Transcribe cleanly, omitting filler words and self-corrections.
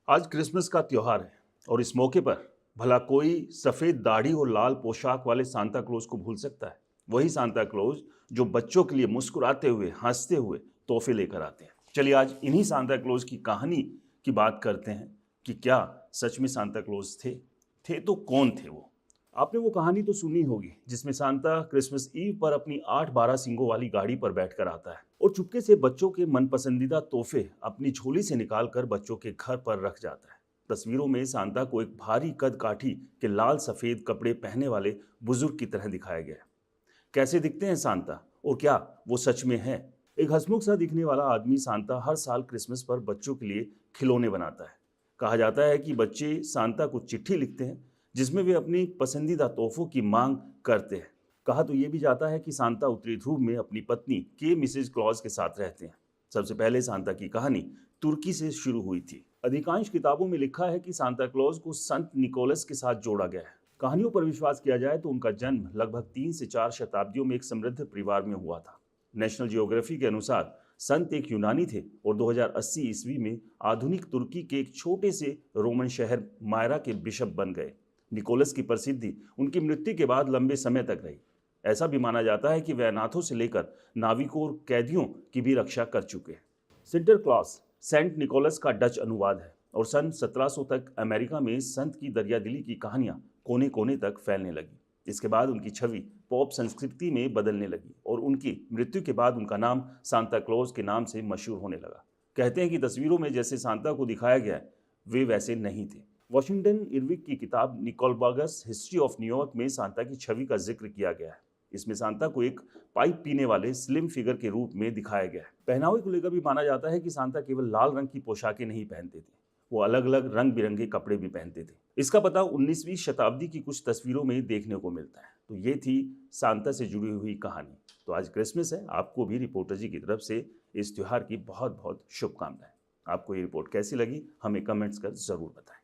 आज क्रिसमस का त्योहार है और इस मौके पर भला कोई सफेद दाढ़ी और लाल पोशाक वाले सांता क्लॉज को भूल सकता है। वही सांता क्लॉज जो बच्चों के लिए मुस्कुराते हुए हंसते हुए तोहफे लेकर आते हैं। चलिए आज इन्हीं सांता क्लॉज की कहानी की बात करते हैं कि क्या सच में सांता क्लॉज थे तो कौन थे वो। आपने वो कहानी तो सुनी होगी जिसमें सांता क्रिसमस ईव पर अपनी 8-12 सींगों वाली गाड़ी पर बैठकर आता है और चुपके से बच्चों के मन पसंदीदा तोहफे अपनी झोली से निकालकर बच्चों के घर पर रख जाता है। तस्वीरों में सांता को एक भारी कद काठी के लाल सफेद कपड़े पहने वाले बुजुर्ग की तरह दिखाया गया है। कैसे दिखते हैं सांता और क्या वो सच में है? एक हंसमुख सा दिखने वाला आदमी सांता हर साल क्रिसमस पर बच्चों के लिए खिलौने बनाता है। कहा जाता है कि बच्चे सांता को चिट्ठी लिखते हैं जिसमें वे अपनी पसंदीदा तोहफों की मांग करते हैं। कहा तो ये भी जाता है कि सांता उत्तरी ध्रुव में अपनी पत्नी के मिसेज क्लॉज के साथ रहते हैं। सबसे पहले सांता की कहानी तुर्की से शुरू हुई थी। अधिकांश किताबों में लिखा है कि सांता क्लॉज को संत निकोलस के साथ जोड़ा गया है। कहानियों पर विश्वास किया जाए तो उनका जन्म लगभग 3 से 4 शताब्दियों में एक समृद्ध परिवार में हुआ था। नेशनल जियोग्राफी के अनुसार संत एक यूनानी थे और 2080 ईस्वी में आधुनिक तुर्की के एक छोटे से रोमन शहर मायरा के बिशप बन गए। निकोलस की प्रसिद्धि उनकी मृत्यु के बाद लंबे समय तक रही। ऐसा भी माना जाता है कि वे अनाथों से लेकर नाविकों और कैदियों की भी रक्षा कर चुके हैं। सिंटरक्लॉस सेंट निकोलस का डच अनुवाद है और सन 1700 तक अमेरिका में संत की दरियादिली की कहानियां कोने कोने तक फैलने लगी। इसके बाद उनकी छवि पॉप संस्कृति में बदलने लगी और उनकी मृत्यु के बाद उनका नाम सांता क्लॉज के नाम से मशहूर होने लगा। कहते हैं कि तस्वीरों में जैसे सांता को दिखाया गया है वे वैसे नहीं थे। वॉशिंगटन इरविक की किताब निकोलबर्गस हिस्ट्री ऑफ न्यूयॉर्क में सांता की छवि का जिक्र किया गया है। इसमें सांता को एक पाइप पीने वाले स्लिम फिगर के रूप में दिखाया गया है। पहनावे को लेकर भी माना जाता है कि सांता केवल लाल रंग की पोशाकें नहीं पहनते थे, वो अलग अलग रंग बिरंगे कपड़े भी पहनते थे। इसका पता 19वीं शताब्दी की कुछ तस्वीरों में देखने को मिलता है। तो ये थी सांता से जुड़ी हुई कहानी। तो आज क्रिसमस है, आपको भी रिपोर्टर जी की तरफ से इस त्योहार की बहुत बहुत शुभकामनाएं। आपको ये रिपोर्ट कैसी लगी हमें कमेंट्स कर जरूर बताएं।